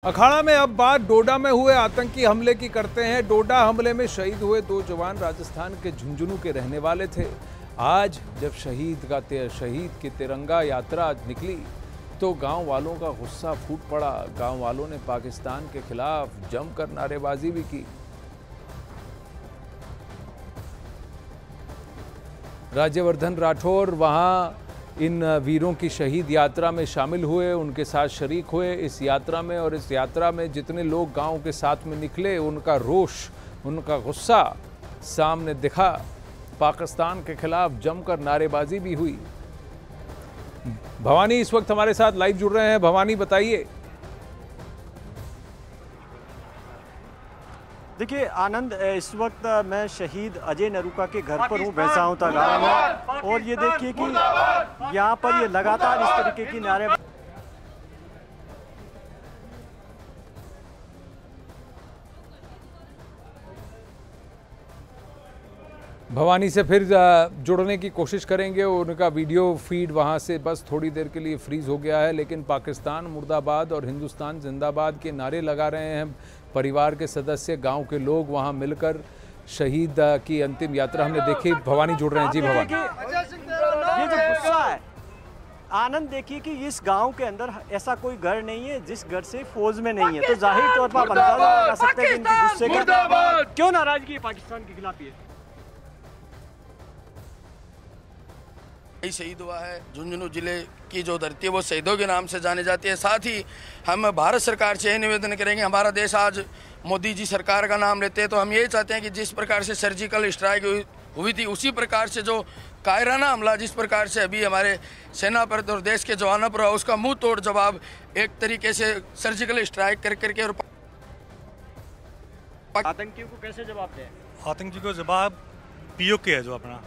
अखाड़ा में अब बात डोडा में हुए आतंकी हमले की करते हैं। डोडा हमले में शहीद हुए 2 जवान राजस्थान के झुंझुनू के रहने वाले थे। आज जब शहीद की तिरंगा यात्रा निकली तो गांव वालों का गुस्सा फूट पड़ा। गांव वालों ने पाकिस्तान के खिलाफ जमकर नारेबाजी भी की। राज्यवर्धन राठौर वहां इन वीरों की शहीद यात्रा में शामिल हुए, उनके साथ शरीक हुए इस यात्रा में। और इस यात्रा में जितने लोग गांव के साथ में निकले, उनका रोष, उनका गुस्सा सामने दिखा। पाकिस्तान के खिलाफ जमकर नारेबाजी भी हुई। भवानी इस वक्त हमारे साथ लाइव जुड़ रहे हैं। भवानी, बताइए। देखिए आनंद, इस वक्त मैं शहीद अजय नरूका के घर पर हूँ, भैंसाउता गाँव में। और ये देखिए कि यहाँ पर ये लगातार इस तरीके की नारे भवानी से फिर जुड़ने की कोशिश करेंगे। उनका वीडियो फीड वहां से बस थोड़ी देर के लिए फ्रीज हो गया है, लेकिन पाकिस्तान मुर्दाबाद और हिंदुस्तान जिंदाबाद के नारे लगा रहे हैं परिवार के सदस्य, गांव के लोग वहां मिलकर। शहीद की अंतिम यात्रा हमने देखी। भवानी जुड़ रहे हैं। जी भवानी। ये जो गुस्सा है आनंद, देखिए कि इस गांव के अंदर ऐसा कोई घर नहीं है जिस घर से फौज में नहीं है, तो जाहिर तौर पर आप अंदाजा लगा सकते हैं कि इनके गुस्से का क्यों नाराजगी है पाकिस्तान के खिलाफ। ये शहीद हुआ है। झुंझुनू जिले की जो धरती है वो शहीदों के नाम से जानी जाती है। साथ ही हम भारत सरकार से यही निवेदन करेंगे, हमारा देश आज मोदी जी सरकार का नाम लेते हैं, तो हम यही चाहते हैं कि जिस प्रकार से सर्जिकल स्ट्राइक हुई थी, उसी प्रकार से जो कायराना हमला जिस प्रकार से अभी हमारे सेना पर और देश के जवानों पर हुआ, उसका मुंह तोड़ जवाब एक तरीके से सर्जिकल स्ट्राइक कर करके। और आतंकियों को कैसे जवाब दें? आतंकी को जवाब पीओके है, जो अपना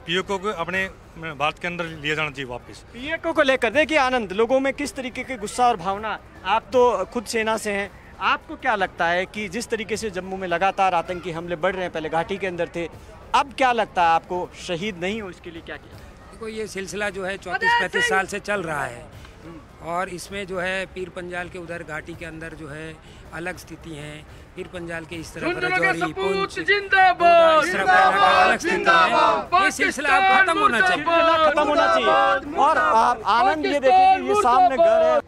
पीओके को अपने भारत के अंदर लिए जाना चाहिए वापस। पीओके को लेकर देखिए आनंद, लोगों में किस तरीके के गुस्सा और भावना। आप तो खुद सेना से हैं, आपको क्या लगता है कि जिस तरीके से जम्मू में लगातार आतंकी हमले बढ़ रहे हैं, पहले घाटी के अंदर थे, अब क्या लगता है आपको शहीद नहीं हो इसके लिए क्या किया? देखो, ये सिलसिला जो है 34-35 साल से चल रहा है, और इसमें जो है पीर पंजाल के उधर घाटी के अंदर जो है अलग स्थिति है, पीर पंजाल के इस तरफ रजौरी, पुंछ, जिंदाबाद, इस तरफ अलग स्थिति है। ये सिलसिला अब खत्म होना चाहिए। और आनंद, ये देखिए कि ये सामने घर है।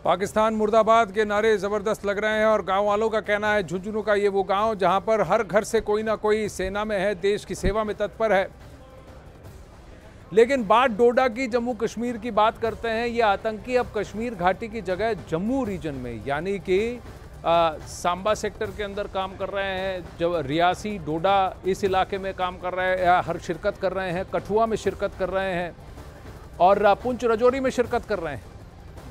पाकिस्तान मुर्दाबाद के नारे जबरदस्त लग रहे हैं और गांव वालों का कहना है झुंझुनू का ये वो गांव जहां पर हर घर से कोई ना कोई सेना में है, देश की सेवा में तत्पर है। लेकिन बात डोडा की, जम्मू कश्मीर की बात करते हैं। ये आतंकी अब कश्मीर घाटी की जगह जम्मू रीजन में, यानी कि सांबा सेक्टर के अंदर काम कर रहे हैं। जब रियासी, डोडा इस इलाके में काम कर रहे हैं, हर शिरकत कर रहे हैं, कठुआ में शिरकत कर रहे हैं और पुंछ रजौरी में शिरकत कर रहे हैं।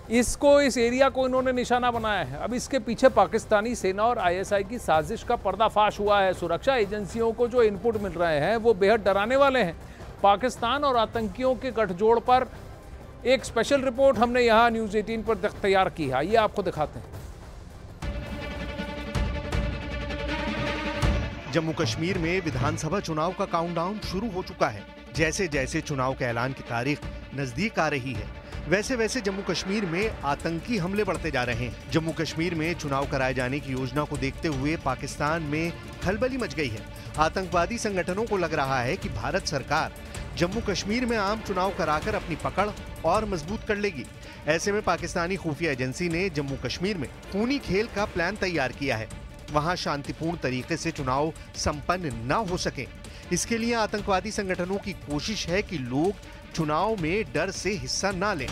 इस एरिया को इन्होंने निशाना बनाया है। अब इसके पीछे पाकिस्तानी सेना और आईएसआई की साजिश का पर्दाफाश हुआ है। सुरक्षा एजेंसियों को जो इनपुट मिल रहे हैं वो बेहद डराने वाले हैं। पाकिस्तान और आतंकियों के गठजोड़ पर एक स्पेशल रिपोर्ट हमने यहां न्यूज़ 18 पर तैयार की है, आइए आपको दिखाते हैं। जम्मू कश्मीर में विधानसभा चुनाव का काउंटडाउन शुरू हो चुका है। जैसे जैसे चुनाव के ऐलान की तारीख नजदीक आ रही है, वैसे वैसे जम्मू कश्मीर में आतंकी हमले बढ़ते जा रहे हैं। जम्मू कश्मीर में चुनाव कराए जाने की योजना को देखते हुए पाकिस्तान में खलबली मच गई है। आतंकवादी संगठनों को लग रहा है कि भारत सरकार जम्मू कश्मीर में आम चुनाव कराकर अपनी पकड़ और मजबूत कर लेगी। ऐसे में पाकिस्तानी खुफिया एजेंसी ने जम्मू कश्मीर में खूनी खेल का प्लान तैयार किया है। वहां शांतिपूर्ण तरीके से चुनाव संपन्न न हो सके, इसके लिए आतंकवादी संगठनों की कोशिश है कि लोग चुनाव में डर से हिस्सा न लें।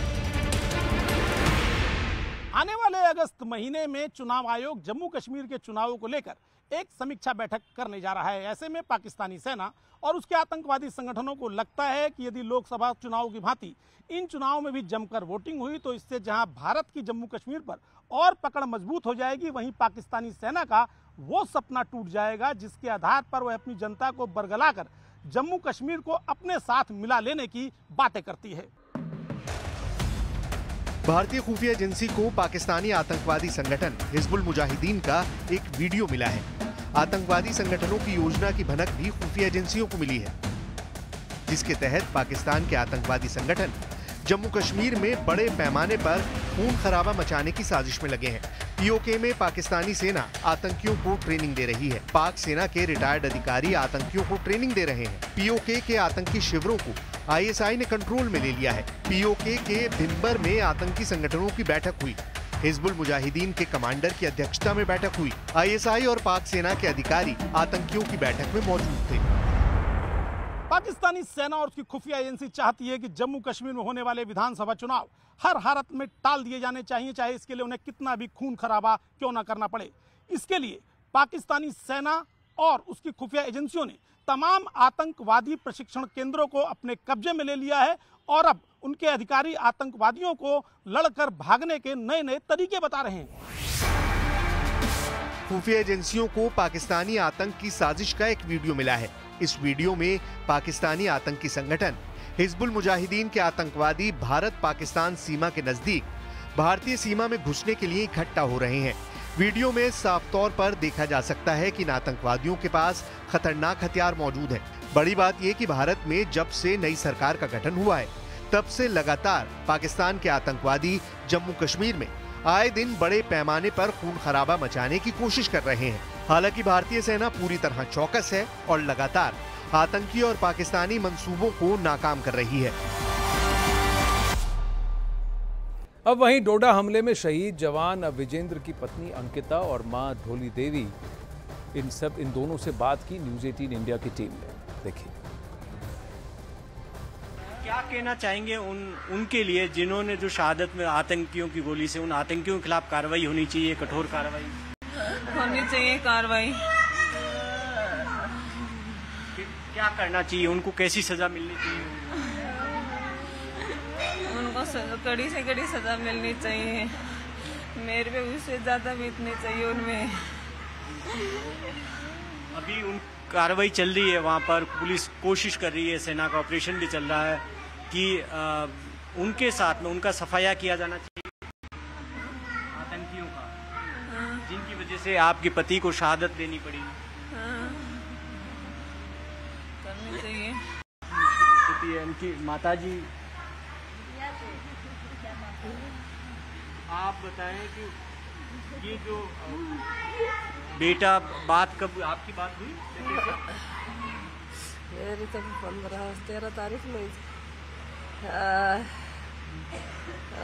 आने वाले अगस्त महीने में चुनाव आयोग जम्मू कश्मीर के चुनावों को लेकर एक समीक्षा बैठक करने जा रहा है। ऐसे में पाकिस्तानी सेना और उसके आतंकवादी संगठनों को लगता है कि यदि लोकसभा चुनाव की भांति इन चुनावों में भी जमकर वोटिंग हुई तो इससे जहां भारत की जम्मू कश्मीर पर और पकड़ मजबूत हो जाएगी, वहीं पाकिस्तानी सेना का वो सपना टूट जाएगा जिसके आधार पर वह अपनी जनता को बरगलाकर जम्मू कश्मीर को अपने साथ मिला लेने की बातें करती है। भारतीय खुफिया एजेंसी को पाकिस्तानी आतंकवादी संगठन हिजबुल मुजाहिदीन का एक वीडियो मिला है। आतंकवादी संगठनों की योजना की भनक भी खुफिया एजेंसियों को मिली है। जिसके तहत पाकिस्तान के आतंकवादी संगठन जम्मू कश्मीर में बड़े पैमाने पर खून खराबा मचाने की साजिश में लगे हैं। पीओके में पाकिस्तानी सेना आतंकियों को ट्रेनिंग दे रही है। पाक सेना के रिटायर्ड अधिकारी आतंकियों को ट्रेनिंग दे रहे हैं। पीओके के आतंकी शिविरों को आईएसआई ने कंट्रोल में ले लिया है। पीओके के भिंबर में आतंकी संगठनों की बैठक हुई। हिजबुल मुजाहिदीन के कमांडर की अध्यक्षता में बैठक हुई। आईएसआई और पाक सेना के अधिकारी आतंकियों की बैठक में मौजूद थे। पाकिस्तानी सेना और उसकी खुफिया एजेंसी चाहती है कि जम्मू कश्मीर में होने वाले विधानसभा चुनाव हर हालत में टाल दिए जाने चाहिए, चाहे इसके लिए उन्हें कितना भी खून खराबा क्यों ना करना पड़े। इसके लिए पाकिस्तानी सेना और उसकी खुफिया एजेंसियों ने तमाम आतंकवादी प्रशिक्षण केंद्रों को अपने कब्जे में ले लिया है और अब उनके अधिकारी आतंकवादियों को लड़कर भागने के नए नए तरीके बता रहे हैं। खुफिया एजेंसियों को पाकिस्तानी आतंक की साजिश का एक वीडियो मिला है। इस वीडियो में पाकिस्तानी आतंकी संगठन हिजबुल मुजाहिदीन के आतंकवादी भारत पाकिस्तान सीमा के नजदीक भारतीय सीमा में घुसने के लिए इकट्ठा हो रहे हैं। वीडियो में साफ तौर पर देखा जा सकता है कि इन आतंकवादियों के पास खतरनाक हथियार मौजूद हैं। बड़ी बात यह कि भारत में जब से नई सरकार का गठन हुआ है तब से लगातार पाकिस्तान के आतंकवादी जम्मू कश्मीर में आए दिन बड़े पैमाने पर खून खराबा मचाने की कोशिश कर रहे हैं। हालांकि भारतीय सेना पूरी तरह चौकस है और लगातार आतंकी और पाकिस्तानी मंसूबों को नाकाम कर रही है। अब वहीं डोडा हमले में शहीद जवान विजेंद्र की पत्नी अंकिता और मां ढोली देवी इन दोनों से बात की न्यूज़ 18 इंडिया की टीम ने। देखिए क्या कहना चाहेंगे उनके लिए जिन्होंने जो शहादत में आतंकियों की गोली से, उन आतंकियों के खिलाफ कार्रवाई होनी चाहिए, कठोर कार्रवाई होनी चाहिए। कार्रवाई क्या करना चाहिए, उनको कैसी सजा मिलनी चाहिए? उनको कड़ी से कड़ी सजा मिलनी चाहिए। मेरे पे उससे ज्यादा बीतनी चाहिए उनमें। अभी उन कार्रवाई चल रही है, वहाँ पर पुलिस कोशिश कर रही है, सेना का ऑपरेशन भी चल रहा है कि उनके साथ में उनका सफाया किया जाना चाहिए आतंकियों का, जिनकी वजह से आपके पति को शहादत देनी पड़ी। करनी चाहिए। स्थिति है उनकी। माताजी आप बताएं कि ये जो बेटा बात कब आपकी बात हुई? मेरी तो 13 तारीख में।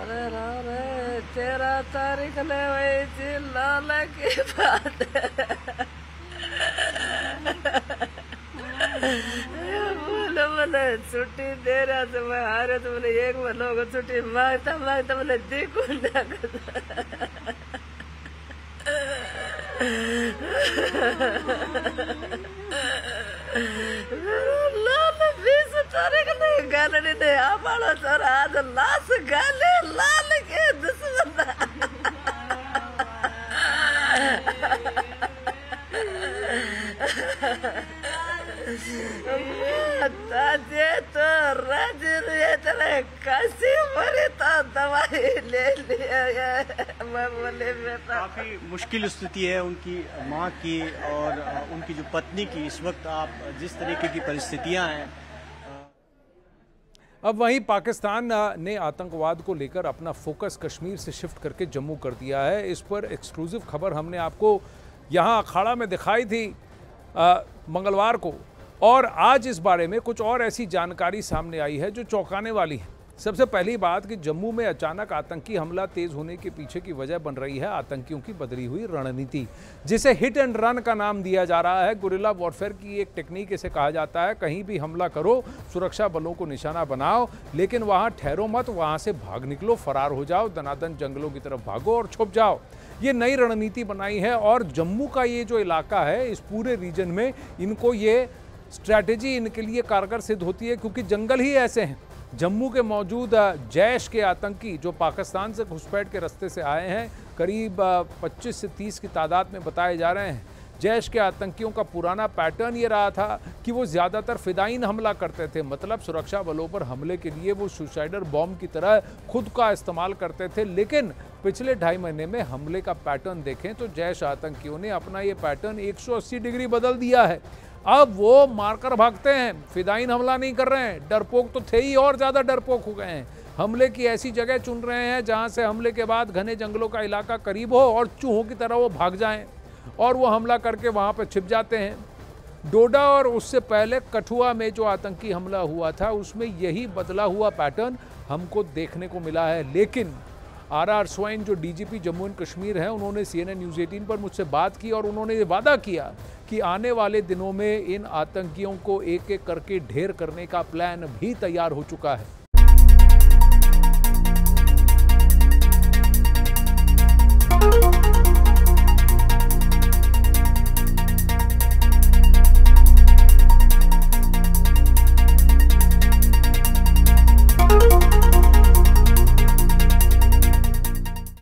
अरे रे 13 तारीख ले वही थी लाल की बात। बोले छुट्टी दे रहा तो मैं आ रहा तो बोले एक महीनों को छुट्टी मांगता मांगता बोले देखो ना। लाल 20 तारीख ने गालड़ी ने आमाड़ो सर आज लाश गाले लाल के दुश्मन। ताजे तो कैसी मरी तो दवाई ले लिया। काफी मुश्किल स्थिति है उनकी माँ की और उनकी जो पत्नी की। इस वक्त आप जिस तरीके की परिस्थितियां हैं। अब वहीं पाकिस्तान ने आतंकवाद को लेकर अपना फोकस कश्मीर से शिफ्ट करके जम्मू कर दिया है। इस पर एक्सक्लूसिव खबर हमने आपको यहाँ अखाड़ा में दिखाई थी मंगलवार को, और आज इस बारे में कुछ और ऐसी जानकारी सामने आई है जो चौंकाने वाली है। सबसे पहली बात कि जम्मू में अचानक आतंकी हमला तेज होने के पीछे की वजह बन रही है आतंकियों की बदली हुई रणनीति, जिसे हिट एंड रन का नाम दिया जा रहा है। गुरिल्ला वॉरफेयर की एक टेक्निक इसे कहा जाता है। कहीं भी हमला करो, सुरक्षा बलों को निशाना बनाओ, लेकिन वहां ठहरो मत, वहां से भाग निकलो, फरार हो जाओ, दनादन जंगलों की तरफ भागो और छुप जाओ। ये नई रणनीति बनाई है और जम्मू का ये जो इलाका है, इस पूरे रीजन में इनको ये स्ट्रैटेजी इनके लिए कारगर सिद्ध होती है, क्योंकि जंगल ही ऐसे हैं। जम्मू के मौजूद जैश के आतंकी जो पाकिस्तान से घुसपैठ के रास्ते से आए हैं, करीब 25 से 30 की तादाद में बताए जा रहे हैं। जैश के आतंकियों का पुराना पैटर्न ये रहा था कि वो ज़्यादातर फिदाइन हमला करते थे, मतलब सुरक्षा बलों पर हमले के लिए वो सुसाइडर बॉम्ब की तरह खुद का इस्तेमाल करते थे। लेकिन पिछले 2.5 महीने में हमले का पैटर्न देखें तो जैश आतंकियों ने अपना ये पैटर्न 180 डिग्री बदल दिया है। अब वो मारकर भागते हैं, फिदायीन हमला नहीं कर रहे हैं। डरपोक तो थे ही और ज़्यादा डरपोक हो गए हैं। हमले की ऐसी जगह चुन रहे हैं जहां से हमले के बाद घने जंगलों का इलाका करीब हो और चूहों की तरह वो भाग जाएं और वो हमला करके वहां पर छिप जाते हैं। डोडा और उससे पहले कठुआ में जो आतंकी हमला हुआ था उसमें यही बदला हुआ पैटर्न हमको देखने को मिला है। लेकिन आर स्वाइन जो डीजीपी जम्मू एंड कश्मीर हैं, उन्होंने CNN न्यूज़ 18 पर मुझसे बात की और उन्होंने ये वादा किया कि आने वाले दिनों में इन आतंकियों को एक एक करके ढेर करने का प्लान भी तैयार हो चुका है।